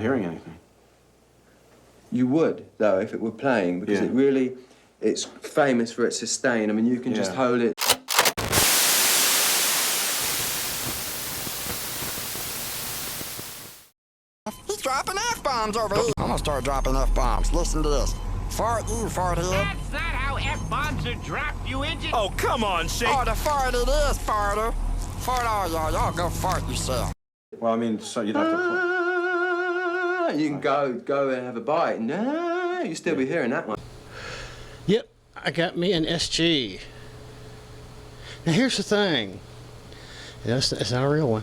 Hearing anything. You would, though, if it were playing, because it really, it's famous for its sustain. I mean, you can just hold it. He's dropping F-bombs over here. I'm gonna start dropping F-bombs. Listen to this. Fart you, fart here. That's not how F-bombs are dropped, you idiot. Oh, come on, Shake. Oh, the fart it is, farter. Fart all y'all. Y'all go fart yourself. Well, I mean, so you'd have to... You can go and have a bite. No, you still be hearing that one. Yep, I got me an SG. Now here's the thing. It's not a real one.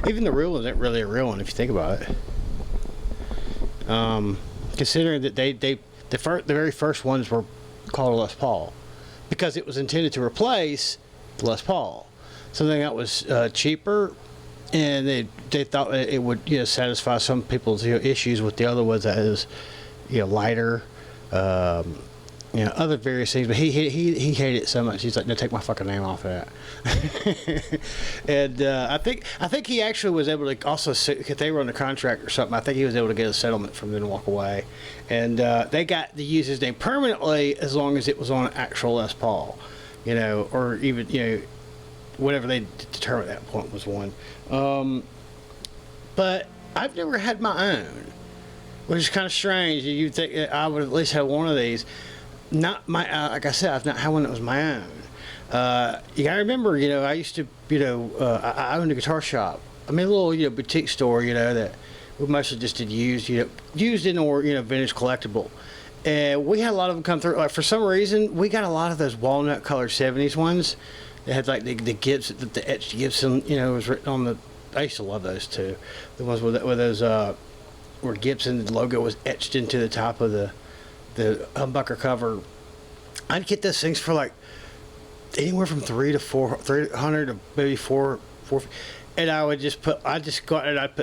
Even the real one isn't really a real one if you think about it. Considering that the very first ones were called a Les Paul because it was intended to replace the Les Paul, something that was cheaper, and they thought it would satisfy some people's issues with the other ones that is lighter, other various things. But he hated it so much. He's like, no, take my fucking name off of that. And I think he actually was able to also, if they were on a contract or something, I think he was able to get a settlement from them and walk away. And they got to use his name permanently as long as it was on an actual Les Paul, or even whatever they determined at that point was one. But I've never had my own, which is kind of strange. You'd think I would at least have one of these. Not my, like I said, I've not had one that was my own. You gotta remember, I used to, I owned a guitar shop. I mean, a little, boutique store, that we mostly just did used in or, vintage collectible. And we had a lot of them come through. Like, for some reason, we got a lot of those walnut colored 70s ones. They had like the Gibson, the etched Gibson, was written on the, I used to love those too. The ones with those, where Gibson, the logo was etched into the top of the humbucker cover. I'd get those things for like anywhere from $300 to maybe $400, and I would just put, I put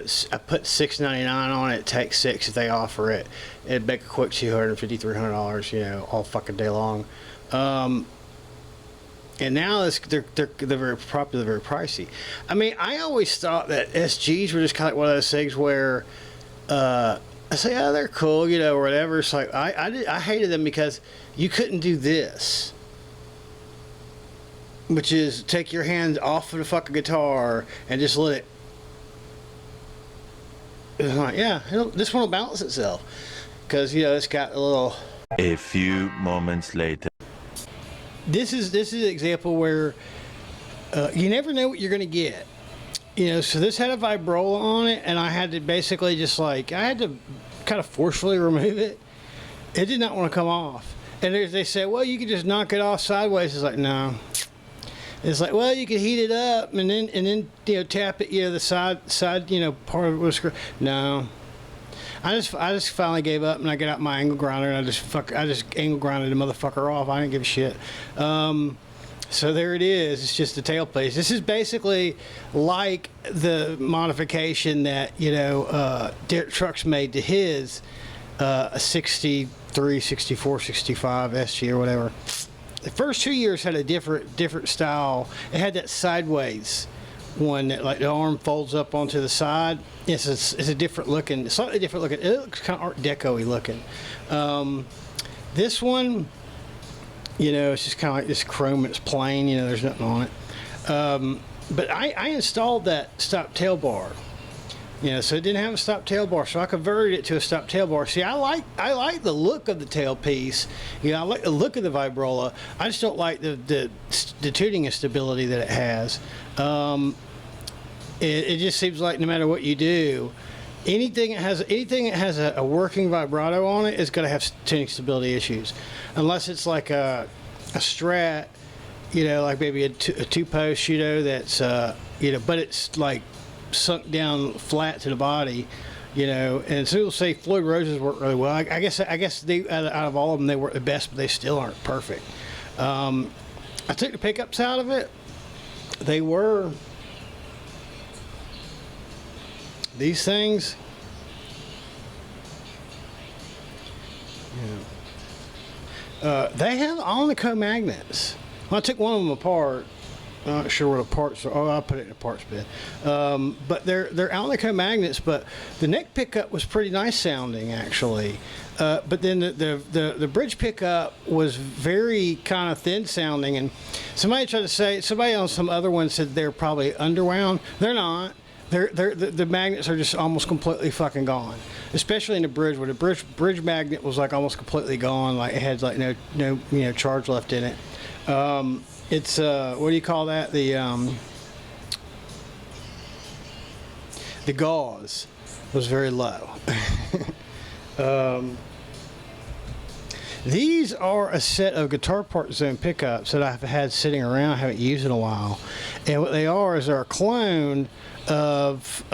$6.99 on it. Take $6 if they offer it. It'd make a quick $250, $300, all fucking day long. And now they're very popular, very pricey. I mean, I always thought that SGs were just kind of like one of those things where I say, oh, they're cool, or whatever. It's like I hated them because you couldn't do this, which is take your hand off of the fucking guitar and just let it. It's like, this one will balance itself because it's got a little. A few moments later. This is an example where you never know what you're going to get. So this had a Vibrola on it, and I had to basically just I had to kind of forcefully remove it. It did not want to come off. And they say, well, you could just knock it off sideways. It's like, no. It's like, well, you could heat it up and then tap it, the side, part of it. No. I just finally gave up, and I got out my angle grinder, and I just angle grinded the motherfucker off. I didn't give a shit. So there it is. It's just the tailpiece. This is basically like the modification that Derek Trucks made to his a 63, 64, 65 SG or whatever. The first 2 years had a different style. It had that sideways one that the arm folds up onto the side. It's a different looking, slightly different looking. It looks kind of Art Deco-y looking. This one, it's just kind of like this chrome. It's plain. There's nothing on it. But I installed that stop tail bar. So it didn't have a stop tail bar, so I converted it to a stop tail bar. See, I like the look of the tailpiece. I like the look of the Vibrola. I just don't like the tuning and stability that it has. It just seems like no matter what you do, anything that has a working vibrato on it is going to have tuning stability issues, unless it's like a Strat, like maybe a two-post, that's but it's like sunk down flat to the body, and so we'll say Floyd Rose's work really well. I guess they out of all of them they work the best, but they still aren't perfect. I took the pickups out of it. They were these things. They have Alnico magnets. Well, I took one of them apart. I'm not sure what the parts are. Oh, I'll put it in the parts bin. But they're Alnico magnets, but the neck pickup was pretty nice sounding, actually. But then the bridge pickup was very kind of thin sounding, and somebody on some other one said they're probably underwound. They're not. The magnets are just almost completely fucking gone, especially in the bridge, where the bridge magnet was like almost completely gone, like it had like no charge left in it. It's what do you call that? The gauze was very low. These are a set of Guitar Part Zone pickups that I've had sitting around. I haven't used in a while, and what they are is they're a clone of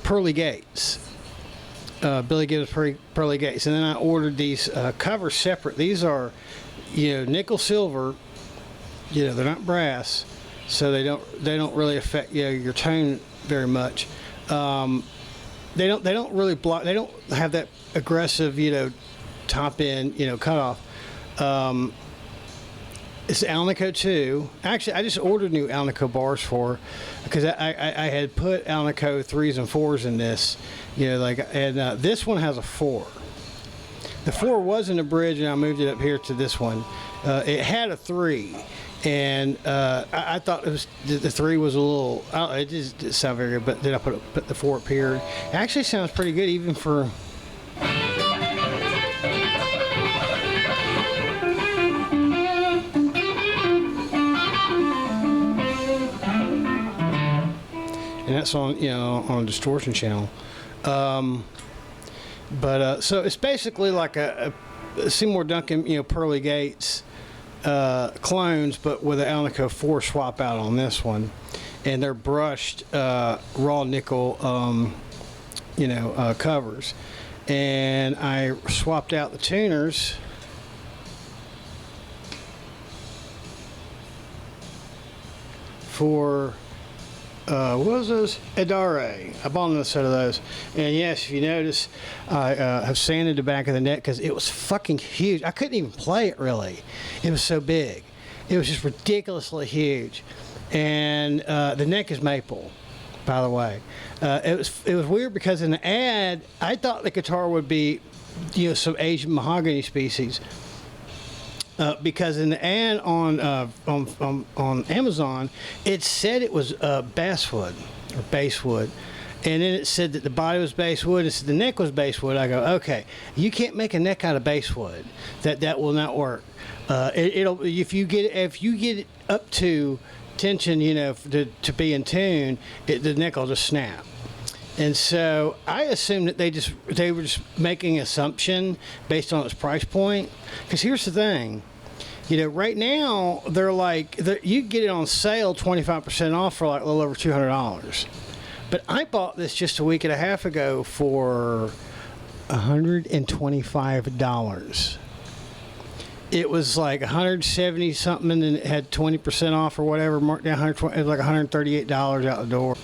Pearly Gates. Billy Gibbs Pearly Gates, and then I ordered these covers separate. These are, nickel silver. They're not brass, so they don't really affect your tone very much. They don't really block. They don't have that aggressive top end cutoff. It's Alnico 2. Actually, I just ordered new Alnico bars because I had put Alnico 3s and 4s in this. And this one has a 4. The 4 was in the bridge, and I moved it up here to this one. It had a 3. And I thought the 3 was a little. It just didn't sound very good. But then I put the 4 up here. It actually sounds pretty good, even for. And that's on on a distortion channel. So it's basically like a Seymour Duncan Pearly Gates. Clones, but with an Alnico 4 swap out on this one, and they're brushed raw nickel covers, and I swapped out the tuners for what was those? Adare. I bought another set of those. And yes, if you notice, I have sanded the back of the neck because it was fucking huge. I couldn't even play it really. It was so big. It was just ridiculously huge. And the neck is maple, by the way. It was weird because in the ad, I thought the guitar would be, some Asian mahogany species. Because in the ad on Amazon, it said it was basswood or basswood, and then it said that the body was basswood. It said the neck was basswood. I go, okay, you can't make a neck out of basswood. That will not work. It'll if you get it up to tension, to be in tune, the neck will just snap. And so I assumed that they were just making an assumption based on its price point. Because here's the thing, right now they're like you get it on sale 25% off for like a little over $200. But I bought this just a week and a half ago for $125. It was like 170 something, and it had 20% off or whatever, marked down 120. It was like $138 out the door.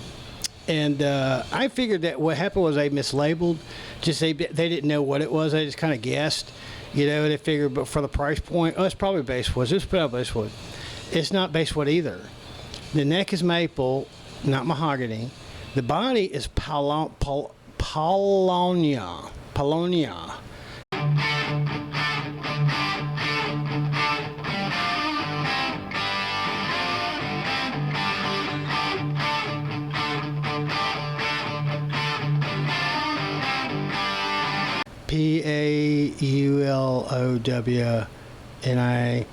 And I figured that what happened was they mislabeled. They didn't know what it was. They just kind of guessed, They figured, but for the price point, it's probably basswood. Just put out basswood. It's not basswood either. The neck is maple, not mahogany. The body is Paulownia. Paulownia. And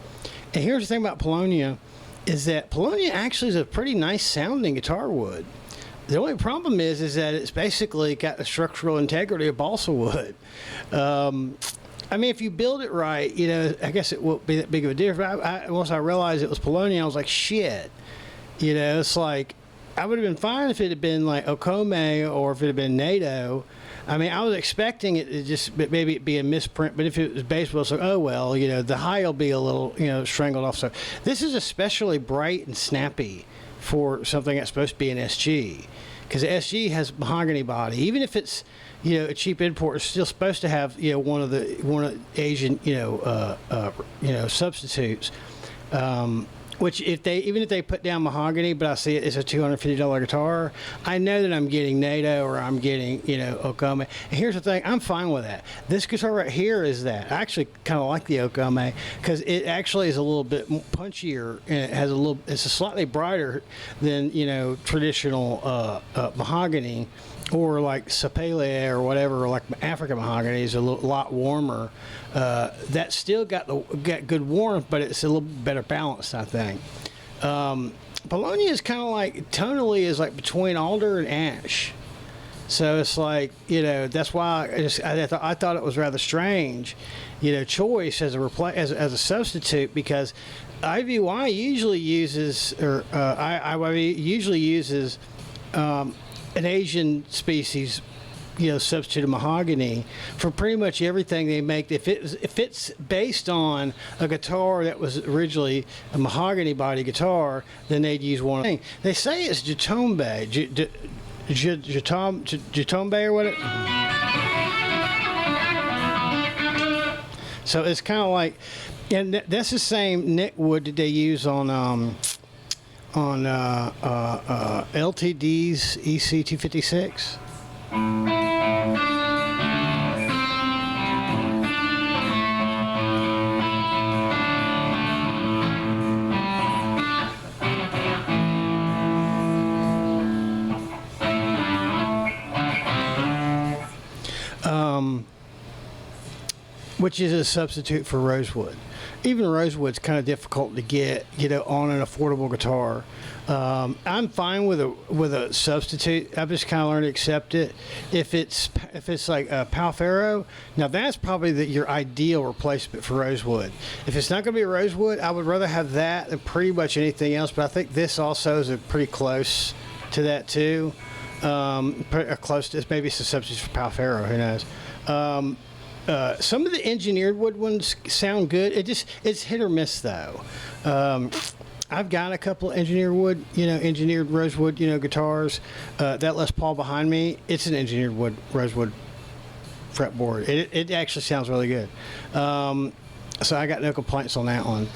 here's the thing about Paulownia is that Paulownia actually is a pretty nice sounding guitar wood. The only problem is that it's basically got the structural integrity of balsa wood. If you build it right, I guess it won't be that big of a difference. Once I realized it was Paulownia, I was like, shit. It's like, I would have been fine if it had been like Okome or if it had been NATO. I was expecting it to just maybe it be a misprint, but if it was basswood, it's like, oh well, the high will be a little, strangled off. So this is especially bright and snappy for something that's supposed to be an SG, because the SG has mahogany body. Even if it's, a cheap import, it's still supposed to have, one of Asian, substitutes. which even if they put down mahogany, but I see it's a $250 guitar, I know that I'm getting NATO or I'm getting, Okame. And here's the thing, I'm fine with that. This guitar right here is that. I actually kind of like the Okame because it actually is a little bit punchier and it's a slightly brighter than, traditional mahogany. Or like sapele or whatever, or like African mahogany is a lot warmer. That still got good warmth, but it's a little better balanced, I think. Bologna is kind of like tonally is like between alder and ash. So it's like that's why I thought it was rather strange, choice as a substitute because IVY usually uses IYV usually uses. An Asian species, substitute of mahogany for pretty much everything they make. If it's based on a guitar that was originally a mahogany body guitar, then they'd use one thing. They say it's Jatombe, Jatombe or what? So it's kind of like, and that's the same neck wood that they use on LTD's EC256. Which is a substitute for rosewood. Even rosewood's kind of difficult to get, on an affordable guitar. I'm fine with a substitute. I've just kind of learned to accept it. If it's like a Palfero, now that's probably your ideal replacement for rosewood. If it's not going to be a rosewood, I would rather have that than pretty much anything else. But I think this also is pretty close to that too. Close to maybe it's a substitute for Palfero. Who knows? Some of the engineered wood ones sound good. It's hit or miss though. I've got a couple of engineered rosewood, guitars. That Les Paul behind me, it's an engineered rosewood fretboard. It actually sounds really good. So I got no complaints on that one.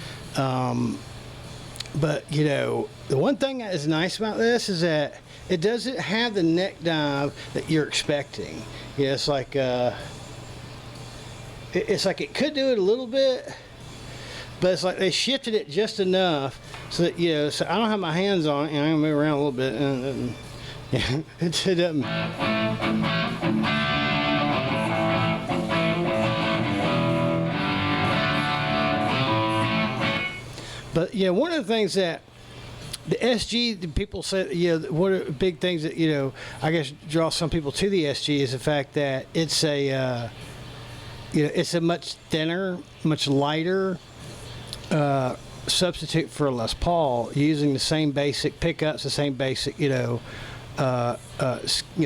But the one thing that is nice about this is that it doesn't have the neck dive that you're expecting. It's like. It's like it could do it a little bit, but it's like they shifted it just enough so that so I don't have my hands on it, and I'm gonna move around a little bit, and it doesn't. But one of the things that the SG, the people say, one of the big things that I guess draw some people to the SG is the fact that it's a it's a much thinner, much lighter substitute for a Les Paul, using the same basic pickups, the same basic,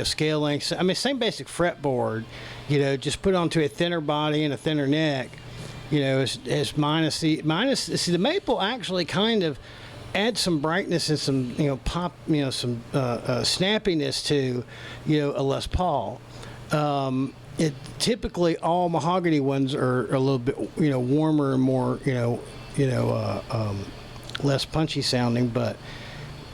scale lengths. I mean, same basic fretboard. Just put onto a thinner body and a thinner neck. As minus the maple actually kind of adds some brightness and some pop, some snappiness to a Les Paul. Typically all mahogany ones are a little bit warmer and more less punchy sounding, but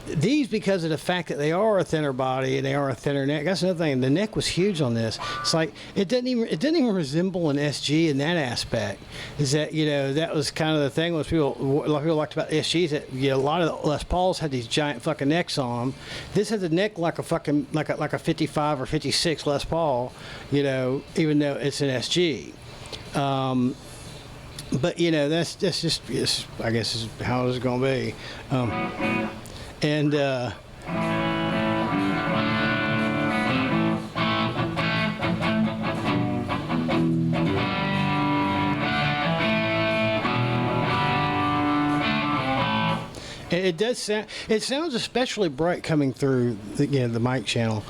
these, because of the fact that they are a thinner body and they are a thinner neck, that's another thing. The neck was huge on this. It's like it didn't even resemble an SG in that aspect. Is that that was kind of the thing was a lot of people liked about SGs that a lot of the Les Pauls had these giant fucking necks on them. This has a neck like a fucking like a 55 or 56 Les Paul, even though it's an SG. But that's just I guess is how it's gonna be. And it does sound. It sounds especially bright coming through the mic channel.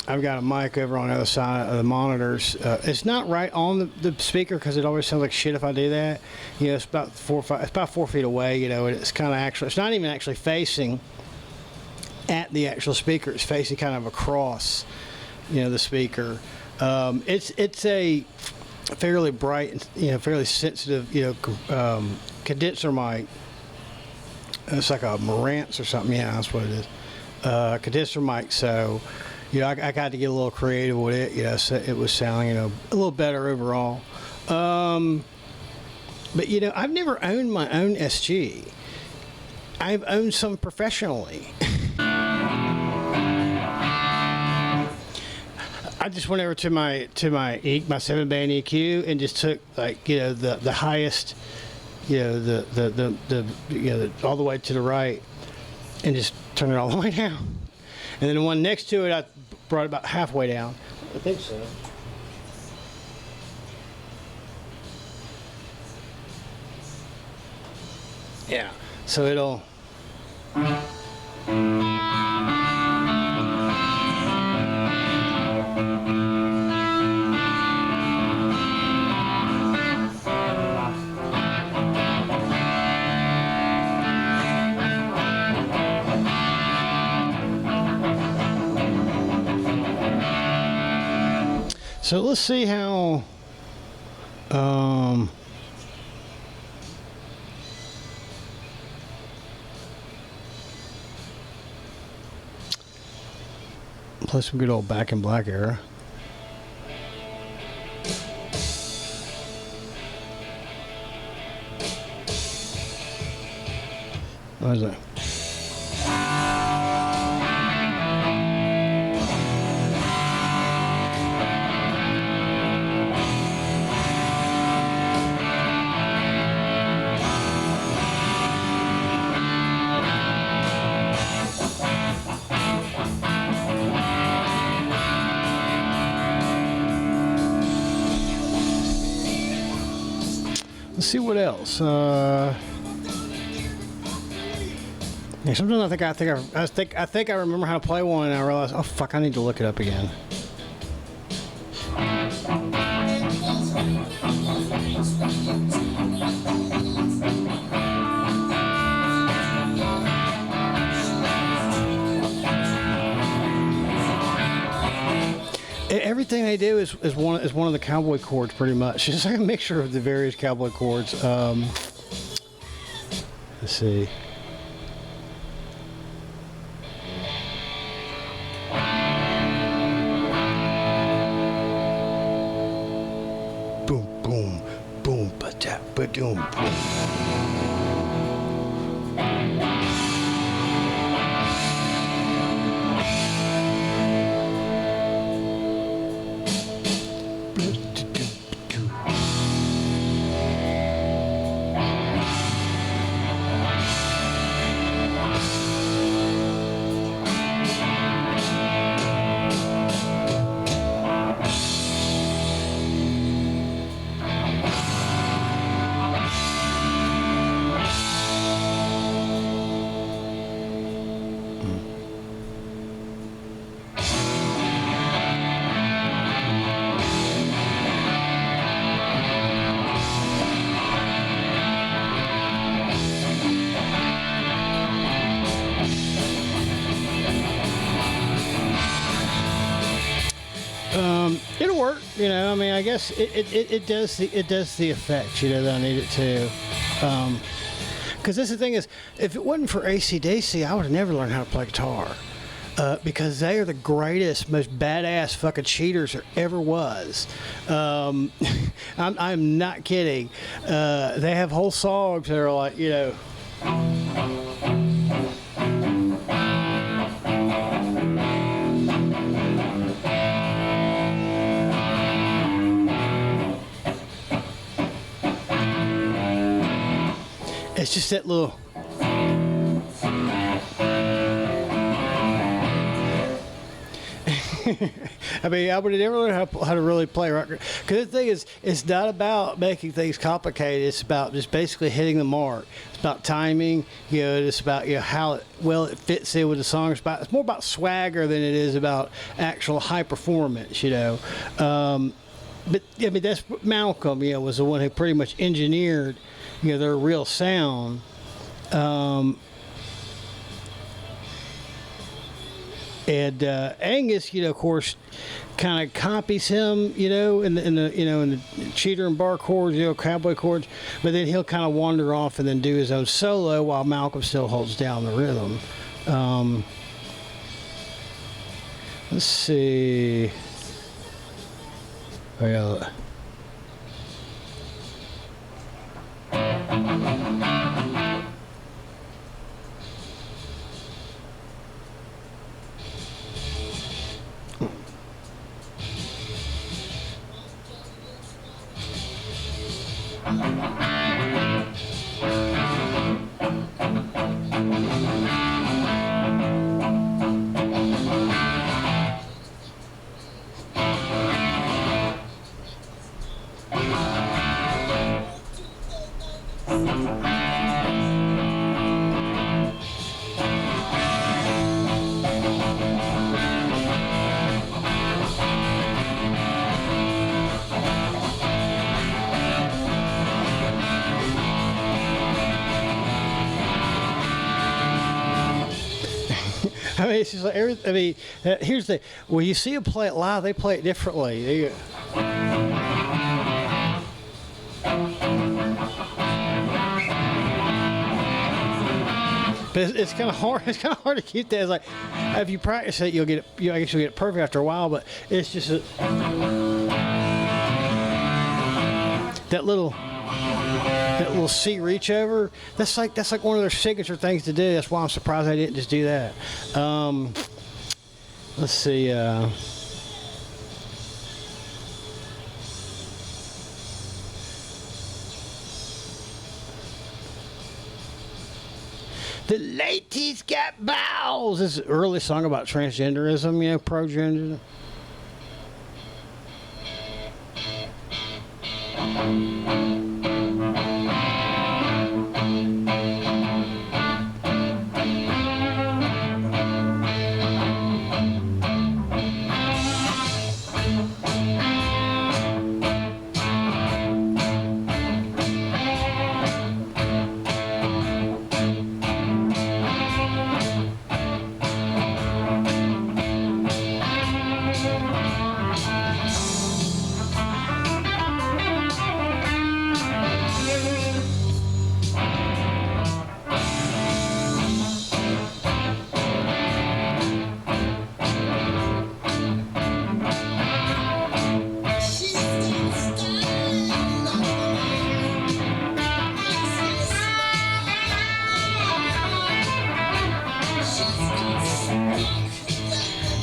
I've got a mic over on the other side of the monitors. It's not right on the speaker because it always sounds like shit if I do that. It's about 4 feet away. And it's kind of actually. It's not even actually facing at the actual speaker. It's facing kind of across, the speaker. It's a fairly bright, fairly sensitive, condenser mic. It's like a Marantz or something. Yeah, that's what it is. Condenser mic. So, you know, I got to get a little creative with it. You know, so it was sounding, you know, a little better overall. But you know, I've never owned my own SG. I've owned some professionally. I just went over to my 7-band EQ and just took, like, you know, the highest, you know, the you know, all the way to the right, and just turned it all the way down. And then the one next to it, I brought it about halfway down. I think so. Yeah. So it'll. So let's see how. Play some good old Back in Black era. What is that? Let's see what else. Yeah, sometimes I think I remember how to play one, and I realize, oh fuck, I need to look it up again. Everything they do is one of the cowboy chords, pretty much. It's like a mixture of the various cowboy chords. Let's see. Boom, boom, boom, ba-da, ba-doom, boom. It'll work, you know. I mean, I guess it does the effect, you know, that I need it to. Because that's the thing is, if it wasn't for AC/DC, I would have never learned how to play guitar. Because they are the greatest, most badass fucking cheaters there ever was. I'm not kidding. They have whole songs that are like, you know. It's just that little. I mean, I would have never learned how to really play rock. Because the thing is, it's not about making things complicated. It's about just basically hitting the mark. It's about timing. You know, it's about, you know, how it fits in with the song. It's more about swagger than it is about actual high performance. You know, but I mean, that's Malcolm. You know, was the one who pretty much engineered, you know, their real sound. And Angus, of course, kind of copies him, in the cheater and bar chords, cowboy chords. But then he'll kind of wander off and then do his own solo while Malcolm still holds down the rhythm. Let's see. Oh, yeah. I mean, it's just like here's the. When you see them play it live, they play it differently. But it's kind of hard. It's kind of hard to keep that. It's like if you practice it, you'll get it. I guess you'll get it perfect after a while. But it's just that little C reach over. That's like one of their signature things to do. That's why I'm surprised I didn't just do that. Let's see. The ladies got balls. This is an early song about transgenderism, pro-gender.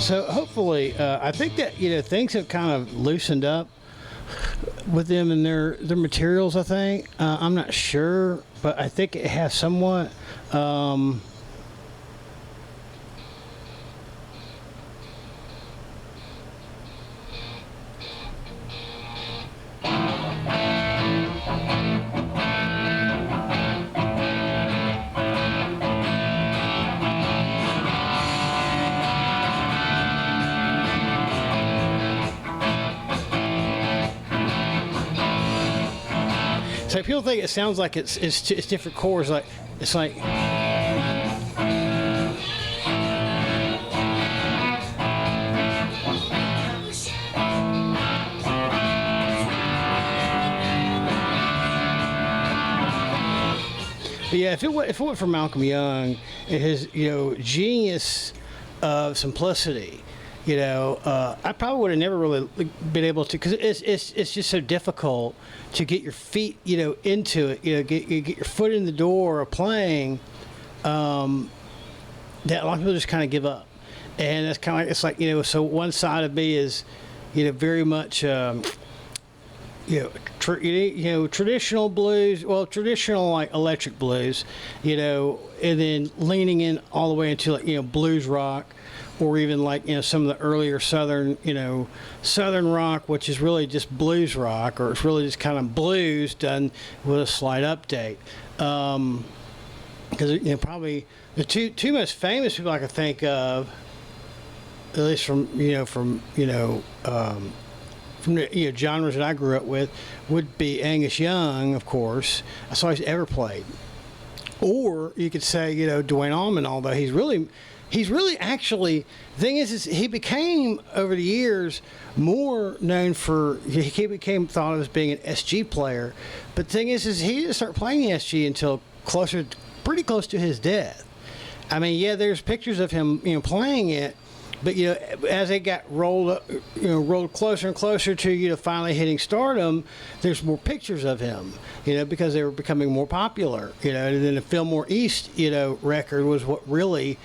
So hopefully, I think that things have kind of loosened up with them and their materials. I think I'm not sure, but I think it has somewhat. So people think it sounds like it's different chords. It's like. But yeah, if it went for Malcolm Young and his genius of simplicity, I probably would have never really been able to, because it's just so difficult to get your feet into it, get your foot in the door of playing, that a lot of people just kind of give up. And that's kind of like so one side of me is very much traditional blues, traditional like electric blues, and then leaning in all the way into like blues rock, or even like some of the earlier southern rock, which is really just blues rock, or it's really just kind of blues done with a slight update. Because probably the two most famous people I can think of, at least from the genres that I grew up with, would be Angus Young, of course. That's all he's ever played. Or you could say Duane Allman, although he's really he's really actually, the thing is he became, over the years, more known for, he became thought of as being an SG player. But the thing is he didn't start playing the SG until pretty close to his death. I mean, yeah, there's pictures of him, playing it, but as they got rolled closer and closer to finally hitting stardom, there's more pictures of him, because they were becoming more popular, and then the Fillmore East, record was what really,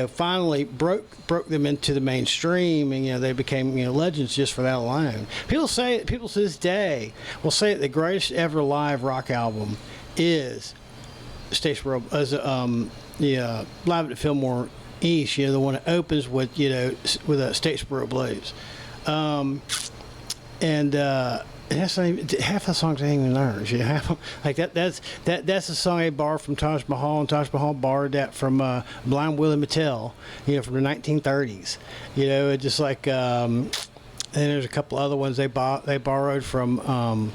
finally broke them into the mainstream, and they became legends just for that alone. People to this day will say that the greatest ever live rock album is Statesboro, Live at the Fillmore East, the one that opens with with a Statesboro Blues, and that's not even, half the songs ain't even theirs. Like that's a song they borrowed from Taj Mahal, and Taj Mahal borrowed that from Blind Willie McTell, from the 1930s. It's just like, and there's a couple other ones they borrowed from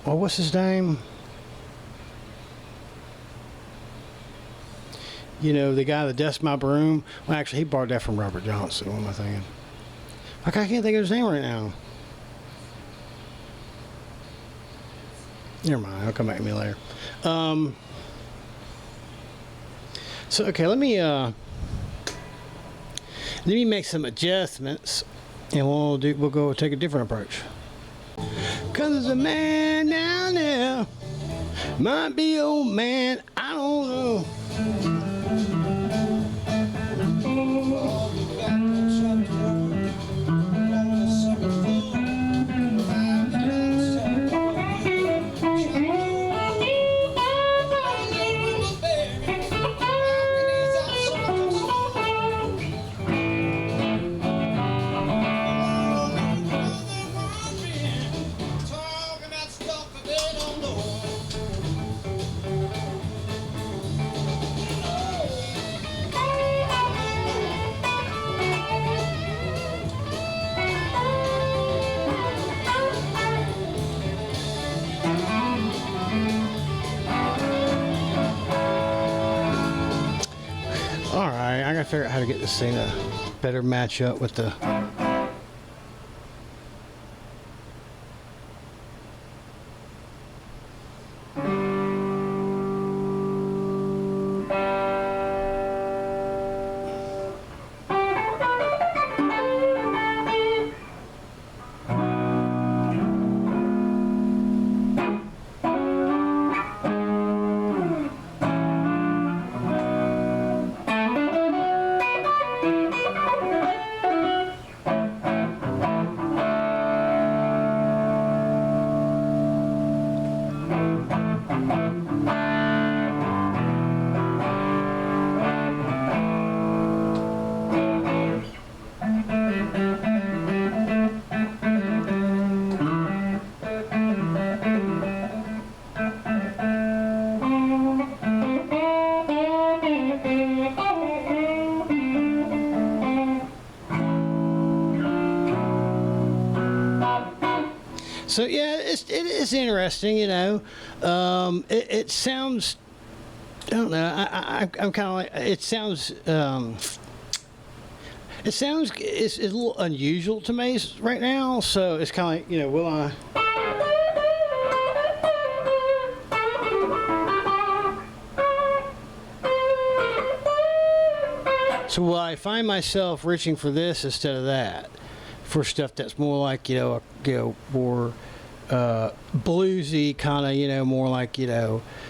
what's his name? The guy that dusted my broom. Well, actually, he borrowed that from Robert Johnson. What am I thinking? I can't think of his name right now. Never mind. It'll come back to me later. So, okay, let me make some adjustments, and we'll go take a different approach. 'Cause there's a man down there, might be old man, I don't know. I gotta figure out how to get this thing to better match up with the. So yeah, it is interesting, it sounds, I don't know, I'm kind of like, it's a little unusual to me right now, so it's kind of like, will I? So will I find myself reaching for this instead of that? For stuff that's more like, more bluesy, kind of, more like,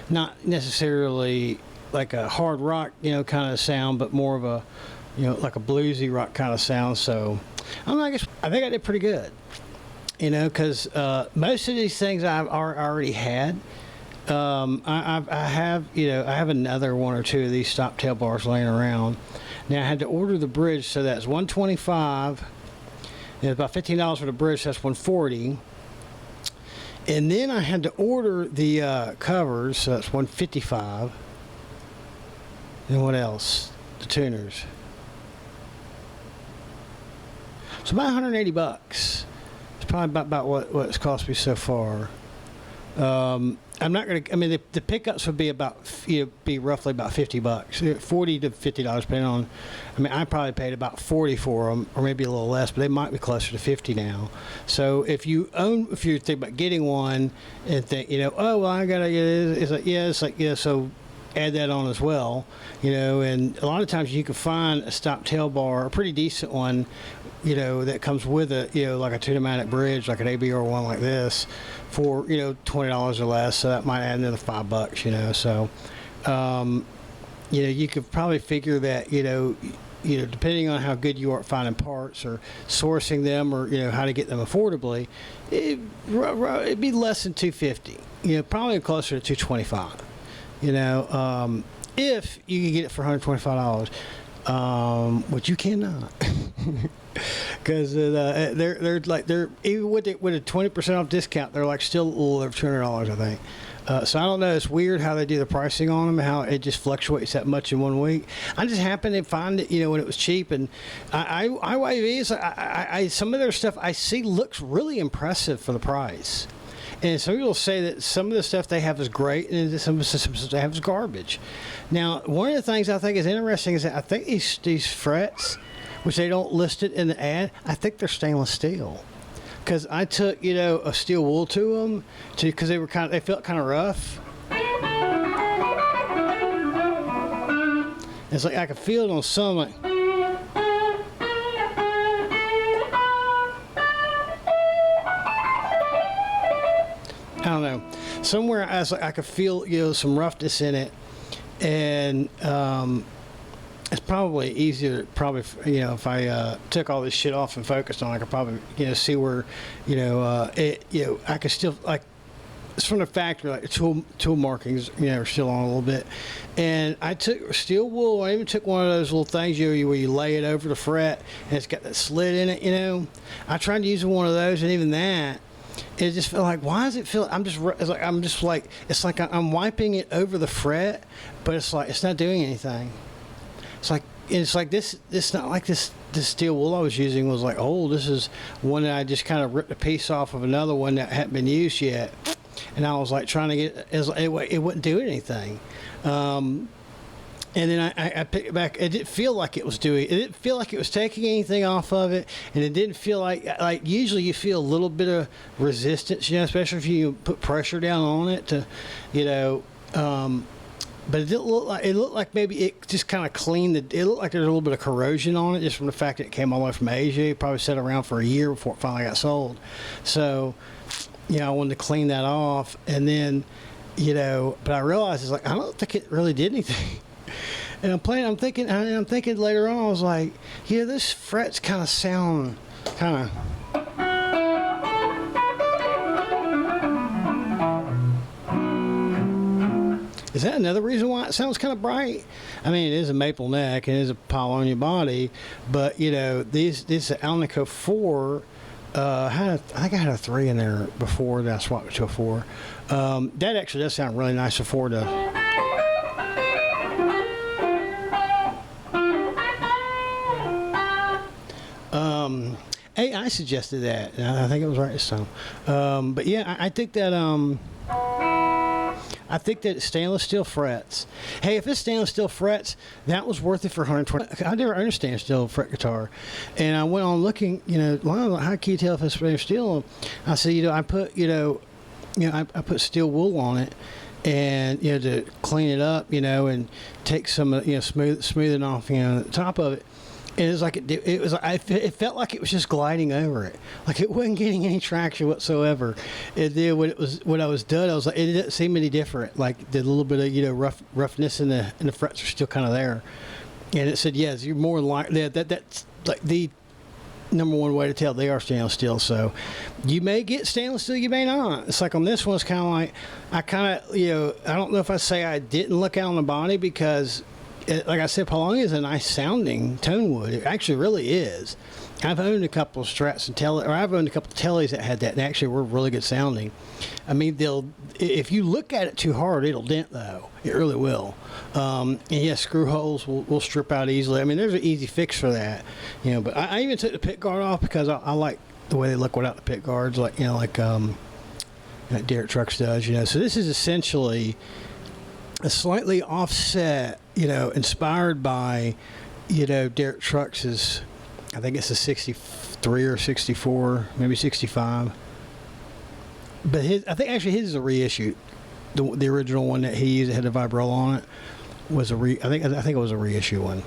not necessarily like a hard rock, kind of sound, but more of a, like a bluesy rock kind of sound. So I don't know, I think I did pretty good, because most of these things I've already had. I have another one or two of these stop tail bars laying around. Now I had to order the bridge, so that's $125. And about $15 for the bridge, so that's $140. And then I had to order the covers, so that's $155. And what else? The tuners. So about $180. It's probably about what it's cost me so far. I'm not going to. I mean, the pickups would be be roughly about $50, $40 to $50, depending on. I mean, I probably paid about 40 for them, or maybe a little less, but they might be closer to 50 now. So if you're thinking about getting one and think, oh, well, I gotta get it, it's like so. Add that on as well, and a lot of times you can find a stop tail bar, a pretty decent one, that comes with a, like a tune-o-matic bridge, like an ABR one like this, for $20 or less. So that might add another $5, So, you could probably figure that, depending on how good you are at finding parts or sourcing them, or how to get them affordably, it'd be less than $250. Probably closer to $225. If you can get it for $125, which you cannot, because they're even with a 20% off discount, they're like still a little over $200, I think. So I don't know. It's weird how they do the pricing on them, how it just fluctuates that much in 1 week. I just happened to find it, when it was cheap, and IYVs, some of their stuff I see looks really impressive for the price. And some people say that some of the stuff they have is great, and some of the stuff they have is garbage. Now, one of the things I think is interesting is that I think these frets, which they don't list it in the ad, I think they're stainless steel. Because I took, a steel wool to them, because they felt kind of rough. It's like I could feel it on some, like. I don't know. Somewhere I could feel, some roughness in it, and it's probably easier. If I took all this shit off and focused on, I could probably, see where, I could still like. It's from the factory, like tool markings, are still on a little bit. And I took steel wool. I even took one of those little things where you lay it over the fret, and it's got that slit in it. I tried to use one of those, and even that. It just felt like, why does it feel? It's like I'm wiping it over the fret, but it's like it's not doing anything. It's like this. It's not like this steel wool I was using was like, oh, this is one that I just kind of ripped a piece off of another one that hadn't been used yet, and I was like trying to get it wouldn't do anything. And then I picked it back. It didn't feel like it was doing. It didn't feel like it was taking anything off of it, and it didn't feel like usually you feel a little bit of resistance, especially if you put pressure down on it to, But it didn't look like. It looked like maybe it just kind of cleaned it. It looked like there's a little bit of corrosion on it, just from the fact that it came all the way from Asia. It probably sat around for a year before it finally got sold. So, I wanted to clean that off, and then, but I realized it's like I don't think it really did anything. And I'm thinking later on, I was like, this frets kind of sound kind of. Is that another reason why it sounds kind of bright? I mean, it is a maple neck, and it is a Paulownia body, but this Alnico 4. I think I had a 3 in there before that I swapped it to a 4. That actually does sound really nice. A 4 does. Hey, I suggested that, and I think it was right this time. But yeah, I think that stainless steel frets. Hey, if it's stainless steel frets, that was worth it for $120. I never understand steel fret guitar, and I went on looking. How can you tell if it's stainless steel? I said, I put, I put steel wool on it, and to clean it up, and take some, smoothing off, the top of it. And it was like it felt like it was just gliding over it, like it wasn't getting any traction whatsoever. And then when I was done, I was like, it didn't seem any different. Like the little bit of roughness in the frets are still kind of there. And it said, yes, you're more likely that's like the number one way to tell they are stainless steel. So you may get stainless steel, you may not. It's like on this one, it's kind of like I don't know if I say I didn't look out on the body because. Like I said, Paulownia is a nice sounding tone wood. It actually really is. I've owned a couple of Strats and I've owned a couple of Tellys that had that, and actually were really good sounding. I mean, if you look at it too hard, it'll dent though. It really will. And yes, screw holes will strip out easily. I mean, there's an easy fix for that. But I even took the pick guard off because I like the way they look without the pick guards. Like that Derek Trucks does, So this is essentially a slightly offset, inspired by, Derek Trucks's, I think it's a 63 or 64, maybe 65. But I think actually his is a reissue. The original one that he used that had the Vibrola on it was I think it was a reissue one.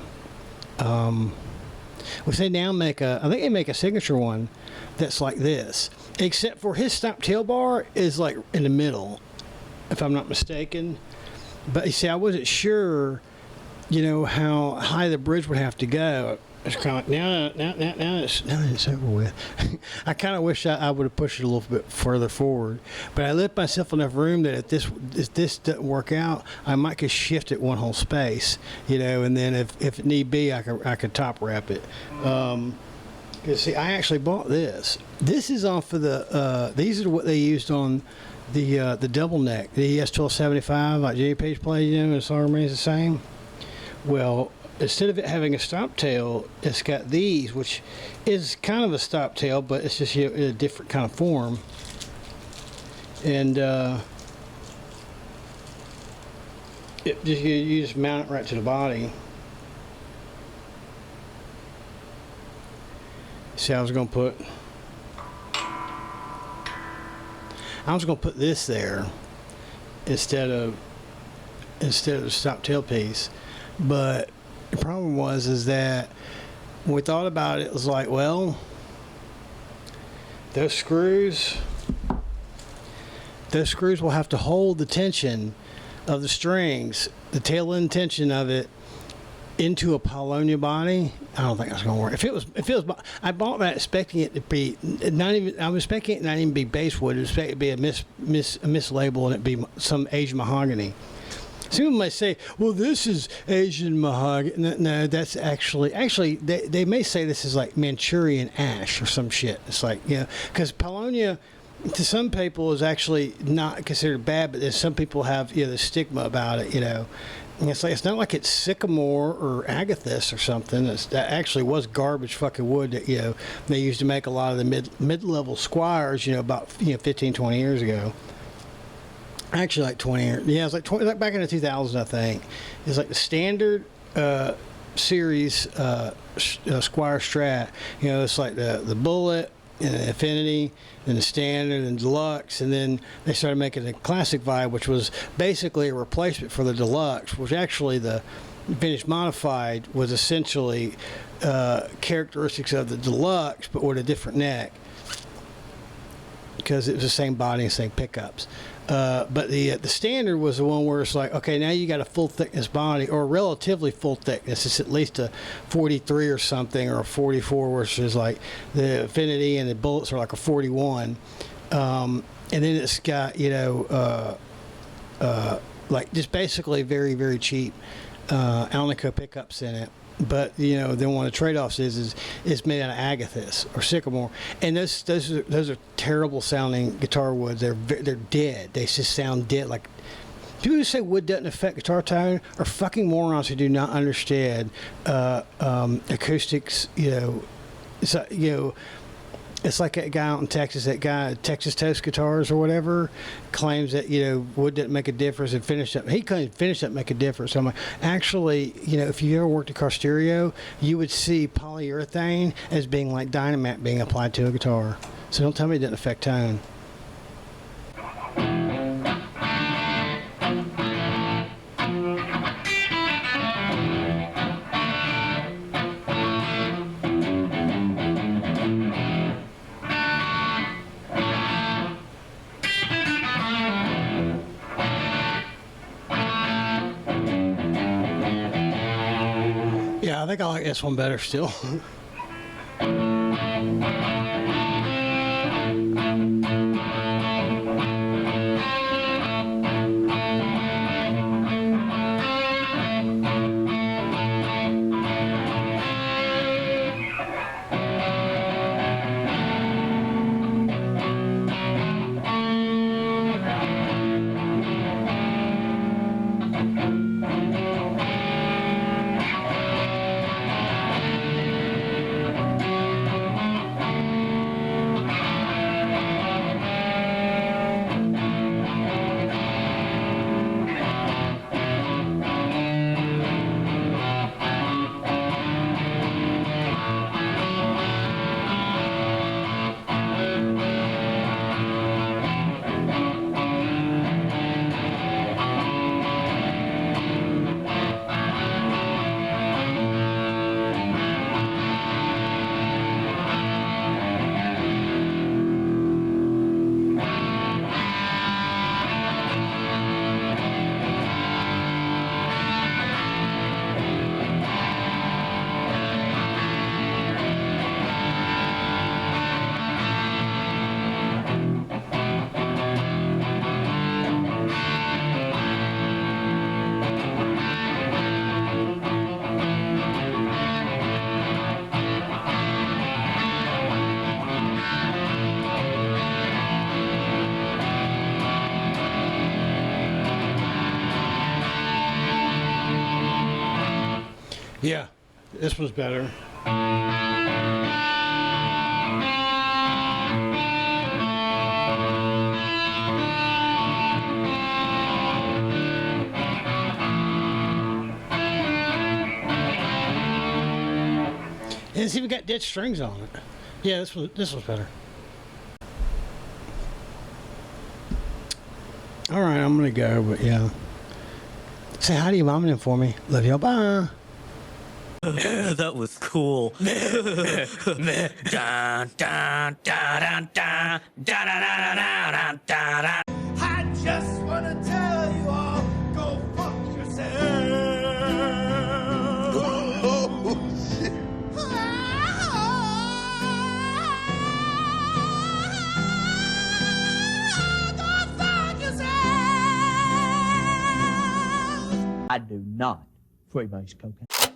Which they now I think they make a signature one that's like this, except for his stop tail bar is like in the middle, if I'm not mistaken. But you see, I wasn't sure, how high the bridge would have to go. It's kind of like now it's over with. I kind of wish I would have pushed it a little bit further forward, but I left myself enough room that if this doesn't work out, I might could shift it one whole space, and then if need be, I could top wrap it. Because see, I actually bought this. This is off of the. These are what they used on the double neck, the ES-1275, like Jimmy Page played, and the song remains the same. Well, instead of it having a stop tail, it's got these, which is kind of a stop tail, but it's just in a different kind of form. And you just mount it right to the body. See, I was going to put this there instead of the stop tail piece, but the problem is that when we thought about it, it was like, well, those screws will have to hold the tension of the strings, the tail end tension of it, into a Polonia body. I don't think that's going to work. If it was, I bought that expecting it to be I was expecting it not even be basswood. I was expecting it to be a mislabel and it be some Asian mahogany. Some people may say, well, this is Asian mahogany. No, that's actually they may say this is like Manchurian ash or some shit. It's like, because Polonia to some people is actually not considered bad, but there's some people have, the stigma about it, And it's like, it's not like it's sycamore or agathis or something. That actually was garbage fucking wood that, they used to make a lot of the mid-level Squires, about, 15, 20 years ago. Actually, like 20 years. Yeah, it was like 20, like back in the 2000s, I think. It's like the standard series Squire Strat. It's like the Bullet and the Infinity and the Standard and Deluxe, and then they started making the Classic Vibe, which was basically a replacement for the Deluxe, which actually the Vintage Modified was essentially characteristics of the Deluxe, but with a different neck, because it was the same body and same pickups. But the Standard was the one where it's like, okay, now you got a full thickness body, or a relatively full thickness. It's at least a 43 or something, or a 44, which is like the Infinity and the Bullets are like a 41. And then it's got, like just basically very, very cheap Alnico pickups in it. But then one of the trade-offs is it's made out of agathis or sycamore, and those are terrible sounding guitar woods. They're dead. They just sound dead. Like people who say wood doesn't affect guitar tone are fucking morons who do not understand acoustics. It's it's like that guy out in Texas, Texas Toast Guitars or whatever, claims that, wood doesn't make a difference and he claims finish doesn't make a difference. So I'm like, actually, if you ever worked at car stereo, you would see polyurethane as being like dynamite being applied to a guitar. So don't tell me it doesn't affect tone. Yeah, I think I like this one better still. Yeah, this was better. And it's even got dead strings on it. Yeah, this was better. All right, I'm gonna go, but yeah. Say hi to your mom and for me. Love you. Bye. That was cool. I just wanna tell you all, go fuck yourself. Oh, shit. Go fuck yourself. I do not freebase cocaine.